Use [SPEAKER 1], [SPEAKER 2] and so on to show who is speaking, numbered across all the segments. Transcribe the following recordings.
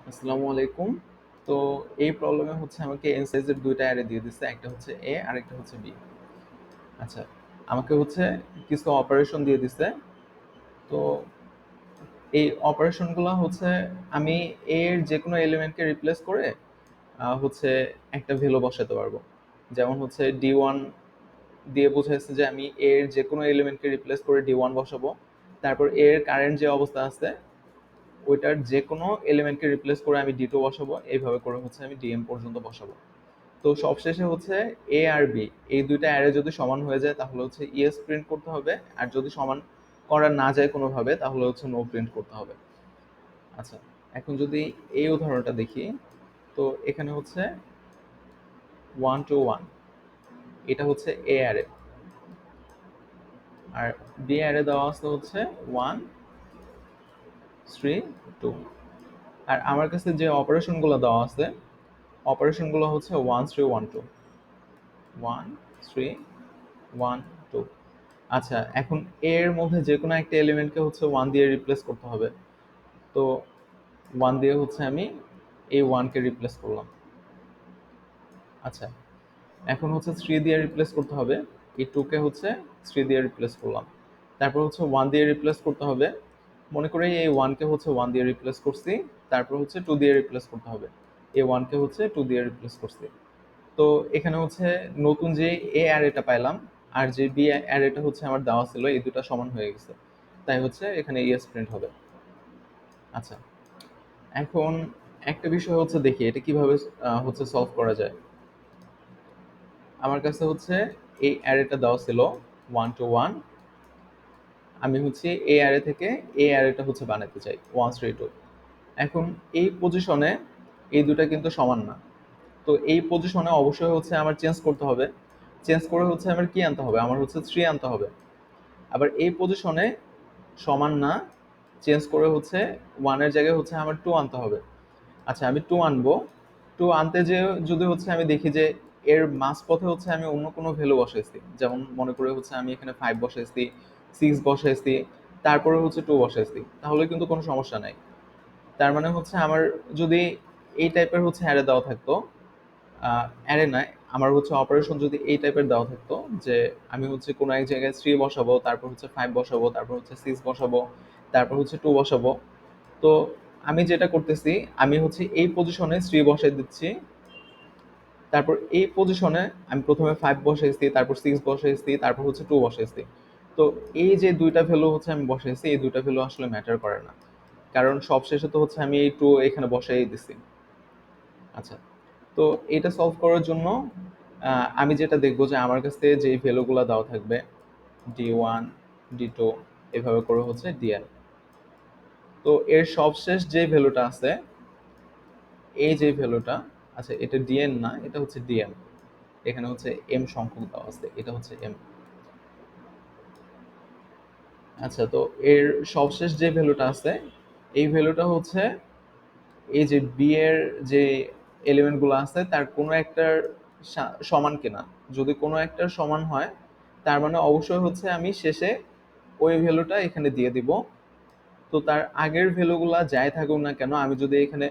[SPEAKER 1] আসসালামু আলাইকুম। তো এই প্রবলেমে হচ্ছে আমাকে n সাইজের ২ টা অ্যারে দিয়ে দিছে। একটা হচ্ছে A আরেকটা হচ্ছে B। আচ্ছা, আমাকে হচ্ছে কিছু অপারেশন দিয়ে দিছে। তো এই অপারেশনগুলো হচ্ছে আমি A এর যেকোনো এলিমেন্টকে রিপ্লেস করে হচ্ছে একটা ভ্যালু বসাতে পারবো। যেমন হচ্ছে D1 দিয়ে বোঝাইছে যে আমি A এর যেকোনো এলিমেন্টকে রিপ্লেস করে D1 বসাবো। তারপর A এর কারেন্ট যে অবস্থা আছে ওইটার যেকোনো এলিমেন্টকে রিপ্লেস করে আমি D2 বসাবো। এইভাবে করে হচ্ছে আমি DM পর্যন্ত বসাবো। তো সবশেষে হচ্ছে এ আর বি এই দুইটা অ্যারে যদি সমান হয়ে যায় তাহলে হচ্ছে ইয়েস প্রিন্ট করতে হবে, আর যদি সমান করা না যায় কোনোভাবে তাহলে হচ্ছে নো প্রিন্ট করতে হবে। আচ্ছা, এখন যদি এই উদাহরণটা দেখি, তো এখানে হচ্ছে 1 2 1, এটা হচ্ছে এ অ্যারে, আর বি অ্যারে দেওয়া আছে হচ্ছে 1 3 2। আর আমার কাছে যে অপারেশনগুলো দেওয়া আছে অপারেশনগুলো হচ্ছে 1 3 1 2, 1 3 1 2। আচ্ছা, এখন এর মধ্যে যে কোনো একটা এলিমেন্টকে হচ্ছে 1 দিয়ে রিপ্লেস করতে হবে। তো 1 দিয়ে হচ্ছে আমি এই 1 কে রিপ্লেস করলাম। আচ্ছা, এখন হচ্ছে 3 দিয়ে রিপ্লেস করতে হবে। এই 2 কে হচ্ছে 3 দিয়ে রিপ্লেস করলাম। তারপর হচ্ছে 1 দিয়ে রিপ্লেস করতে হবে। মনে করি এই 1 কে হচ্ছে 1 দিয়ে রিপ্লেস করছি। তারপর হচ্ছে 2 দিয়ে রিপ্লেস করতে হবে। এই 1 কে হচ্ছে 2 দিয়ে রিপ্লেস করছি। তো এখানে হচ্ছে নতুন যে এ অ্যারেটা পাইলাম আর যে বি অ্যারেটা হচ্ছে আমার দেওয়া ছিল, এই দুটো সমান হয়ে গেছে। তাই হচ্ছে এখানে ইয়েস প্রিন্ট হবে। আচ্ছা, এখন একটা বিষয় হচ্ছে দেখি এটা কিভাবে হচ্ছে সলভ করা যায়। আমার কাছে হচ্ছে এই অ্যারেটা দেওয়া ছিল 1 2 1। আমি হচ্ছে এই অ্যারে থেকে এই অ্যারেটা হচ্ছে বানাতে চাই 1 3 2। এখন এই পজিশনে এই দুটা কিন্তু সমান না। তো এই পজিশনে অবশ্যই হচ্ছে আমার চেঞ্জ করতে হবে। চেঞ্জ করে হচ্ছে আমার কি আনতে হবে, আমার হচ্ছে 3 আনতে হবে। আবার এই পজিশনে সমান না, চেঞ্জ করে হচ্ছে 1 এর জায়গায় হচ্ছে আমার 2 আনতে হবে। আচ্ছা, আমি 2 আনবো। 2 আনতে যেয়ে যদি হচ্ছে আমি দেখি যে এর মাঝপথে হচ্ছে আমি অন্য কোনো ভ্যালু বসাইছি, যেমন মনে করে হচ্ছে আমি এখানে 5 বসাইছি, 6 বসাইছি, তারপরে হচ্ছে 2 বসাইছি, তাহলে কিন্তু কোনো সমস্যা নাই। তার মানে হচ্ছে আমার যদি এই টাইপের হচ্ছে অ্যারে দেওয়া থাকতো, অ্যারে নয়, আমার হচ্ছে অপারেশন যদি এই টাইপের দেওয়া থাকতো যে আমি হচ্ছে কোনো এক জায়গায় 3 বসাবো, তারপর হচ্ছে 5 বসাবো, তারপর হচ্ছে 6 বসাবো, তারপর হচ্ছে 2 বসাবো। তো আমি যেটা করতেছি, আমি হচ্ছে এই পজিশনে 3 বসাই দিচ্ছি। তারপর এই পজিশনে আমি প্রথমে 5 বসাইছি, তারপর 6 বসাইছি, তারপর হচ্ছে 2 বসাইছি। তো এই যে দুইটা ভ্যালু হচ্ছে আমি বসাইছি, এই দুইটা ভ্যালু আসলে ম্যাটার করে না। কারণ সবশেষে তো হচ্ছে আমি এই 2 এখানে বসাই দিছি। আচ্ছা, তো এটা সলভ করার জন্য আমি যেটা দেখবো যে আমার কাছে যে ভ্যালুগুলো দেওয়া থাকবে D1 D2 এভাবে করে হচ্ছে DN। তো এর সবশেষ যে ভ্যালুটা আছে, এই যে ভ্যালুটা, আচ্ছা এটা ডিএন না, এটা হচ্ছে ডিএম। এখানে হচ্ছে এম সংখ্যক দেওয়া আছে, এটা হচ্ছে এম। আচ্ছা, তো এর সবশেষ যে ভ্যালুটা আছে এই ভ্যালুটা হচ্ছে এই যে বি এর যে এলিমেন্ট গুলো আছে তার কোনো একটার সমান কিনা। যদি কোনো একটার সমান হয় তার মানে অবশ্যই হচ্ছে আমি শেষে ওই ভ্যালুটা এখানে দিয়ে দিব। তো তার আগের ভ্যালুগুলা যাই থাকুক না কেন আমি যদি এখানে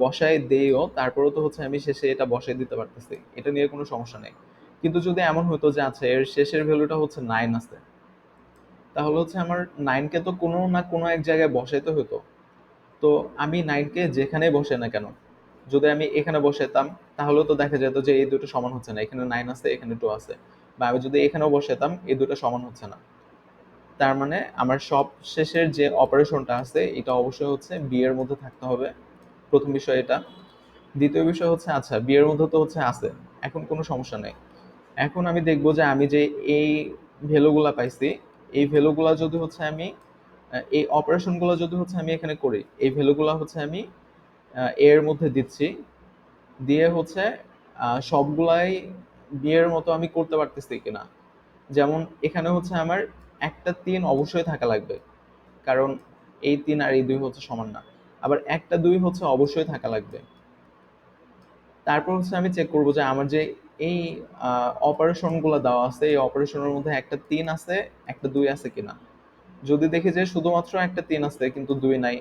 [SPEAKER 1] বসায় দেইও তারপরেও তো হচ্ছে আমি শেষে এটা বসায় দিতে পারতেছি, এটা নিয়ে কোনো সমস্যা নেই। কিন্তু যদি এমন হতো যে আচ্ছা এর শেষের ভ্যালুটা হচ্ছে 9 আছে, তাহলে হচ্ছে আমার 9 কে তো কোনো না কোনো এক জায়গায় বসাইতে হতো। তো আমি 9 কে যেখানেই বসে না কেন, যদি আমি এখানে বসাতাম তাহলেও তো দেখা যেত যে এই দুটো সমান হচ্ছে না, এখানে 9 আছে এখানে 2 আছে। বা আমি যদি এখানেও বসাতাম এই দুটো সমান হচ্ছে না। তার মানে আমার সব শেষের যে অপারেশনটা আছে এটা অবশ্যই হচ্ছে বি এর মধ্যে থাকতে হবে। প্রথম বিষয় এটা। দ্বিতীয় বিষয় হচ্ছে আচ্ছা বি এর মধ্যে তো হচ্ছে আছে, এখন কোনো সমস্যা নেই। এখন আমি দেখবো যে আমি যে এই ভ্যালুগুলা পাইছি, এই ভ্যালুগুলা যদি হচ্ছে আমি এই অপারেশনগুলো যদি হচ্ছে আমি এখানে করি, এই ভ্যালুগুলা হচ্ছে আমি এর মধ্যে দিচ্ছি, দিয়ে হচ্ছে সবগুলাই বি এর মতো আমি করতে পারতেছি কিনা। যেমন এখানে হচ্ছে আমার একটা 3 অবশ্যই থাকা লাগবে, কারণ এই 3 আর এই 2 হচ্ছে সমান না। আবার একটা 2 হচ্ছে অবশ্যই থাকা লাগবে। তারপর হচ্ছে আমি চেক করব যে আমার যে এই অপারেশনগুলো দেওয়া আছে এই অপারেশনের মধ্যে একটা 3 আছে একটা 2 আছে কিনা। যদি দেখি যে শুধুমাত্র একটা 3 আছে কিন্তু 2 নাই,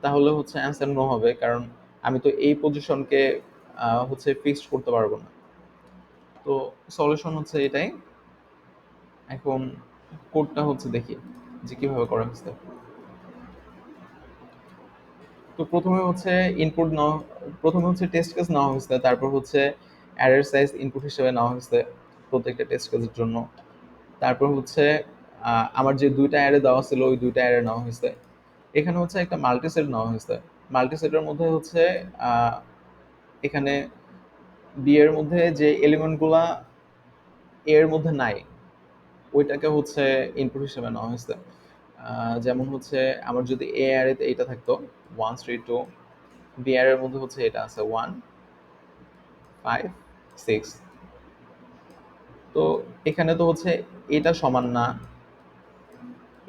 [SPEAKER 1] তাহলে হচ্ছে অ্যান্সার নো হবে, কারণ আমি তো এই পজিশনকে হচ্ছে ফিক্সড করতে পারবো না। তো সলিউশন হচ্ছে এটাই। এখন কোডটা হচ্ছে দেখি যে কিভাবে করা হচ্ছে। তো প্রথমে হচ্ছে ইনপুট নেওয়া, প্রথমে হচ্ছে টেস্ট কেস নেওয়া হয়েছে, তারপর হচ্ছে অ্যারের সাইজ ইনপুট হিসেবে নেওয়া হয়েছে প্রত্যেকটা টেস্ট কেসের জন্য। তারপর হচ্ছে আমার যে দুইটা অ্যারে দেওয়া ছিল ওই দুইটা অ্যারে নেওয়া হয়েছে। এখানে হচ্ছে একটা মাল্টিসেট নেওয়া হয়েছে। মাল্টিসেটের মধ্যে হচ্ছে আহ, এখানে বি এর মধ্যে যে এলিমেন্টগুলা এ এর মধ্যে নাই ওইটাকে হচ্ছে ইনপুট হিসেবে নেওয়া হয়েছে। যেমন হচ্ছে আমার যদি এ অ্যারেতে এইটা থাকতো 1 3 2, বি অ্যারের মধ্যে হচ্ছে এটা আছে 1 5 6। তো এখানে তো হচ্ছে এটা সমান না,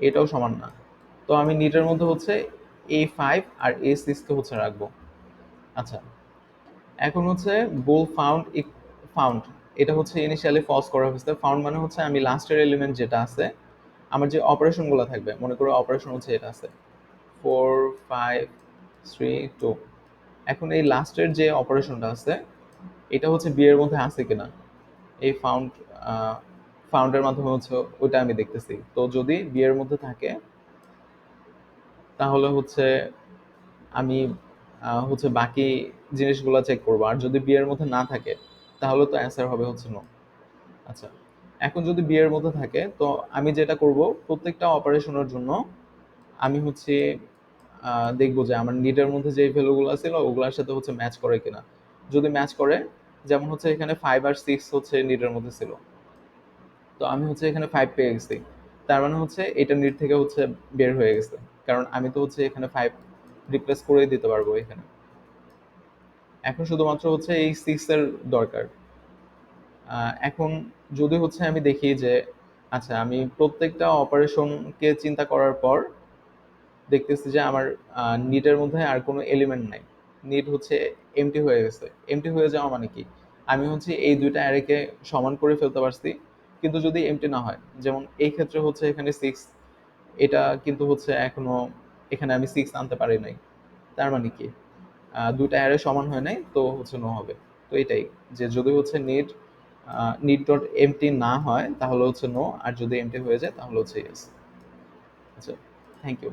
[SPEAKER 1] এটাও সমান না। তো আমি নিটের মধ্যে হচ্ছে A5 আর A6 কে হচ্ছে রাখবো। আচ্ছা, এখন হচ্ছে বোল ফাউন্ড, ফাউন্ড এটা হচ্ছে ইনিশিয়ালি ফলস করা হয়েছে। ফাউন্ড মানে হচ্ছে আমি লাস্টের এলিমেন্ট যেটা আছে, আমার যে অপারেশনগুলো থাকবে, মনে করো অপারেশন হচ্ছে এটা আছে 4 5 3 2। এখন এই লাস্টের যে অপারেশনটা আছে এটা হচ্ছে বি এর মধ্যে আছে কিনা, এই ফাউন্ডের মাধ্যমে হচ্ছে ওইটা আমি দেখতেছি। তো যদি বি এর মধ্যে থাকে তাহলে হচ্ছে আমি হচ্ছে বাকি জিনিসগুলো চেক করবো, আর যদি বি এর মধ্যে না থাকে তাহলে তো অ্যান্সার হবে হচ্ছে নো। আচ্ছা, এখন যদি বি এর মধ্যে থাকে তো আমি যেটা করব প্রত্যেকটা অপারেশনের জন্য আমি হচ্ছে দেখবো যে আমার নিডের মধ্যে যে ভ্যালুগুলো ছিল ওগুলোর সাথে হচ্ছে ম্যাচ করে কিনা। যদি ম্যাচ করে, যেমন হচ্ছে এখানে 5 আর 6 হচ্ছে নিডের মধ্যে ছিল, তো আমি হচ্ছে এখানে 5 পেয়ে গেছি, তার মানে হচ্ছে এটা নিড থেকে হচ্ছে বের হয়ে গেছে, কারণ আমি তো হচ্ছে এখানে 5 রিপ্লেস করে দিতে পারবো এখানে। এখন শুধুমাত্র হচ্ছে এই 6 এর দরকার। এখন যদি হচ্ছে আমি দেখি যে আচ্ছা আমি প্রত্যেকটা অপারেশনকে চিন্তা করার পর দেখতেছি যে আমার নিটের মধ্যে আর কোনো এলিমেন্ট নাই, নিট হচ্ছে এমটি হয়ে গেছে। এমটি হয়ে যাওয়া মানে কি, আমি হচ্ছে এই দুইটা অ্যারেকে সমান করে ফেলতে পারছি, কিন্তু যদি এমটি না হয়, যেমন এই ক্ষেত্রে হচ্ছে এখানে 6, এটা কিন্তু হচ্ছে এখনো এখানে আমি 6 আনতে পারি নাই, তার মানে কি দুইটা অ্যারে সমান হয় নাই, তো হচ্ছে নো হবে। তো এটাই, যে যদি হচ্ছে নিট নিট ডট এমটি না হয় তাহলে হচ্ছে নো, আর যদি এমটি হয়ে যায় তাহলে হচ্ছে ইয়েস। আচ্ছা, থ্যাংক ইউ।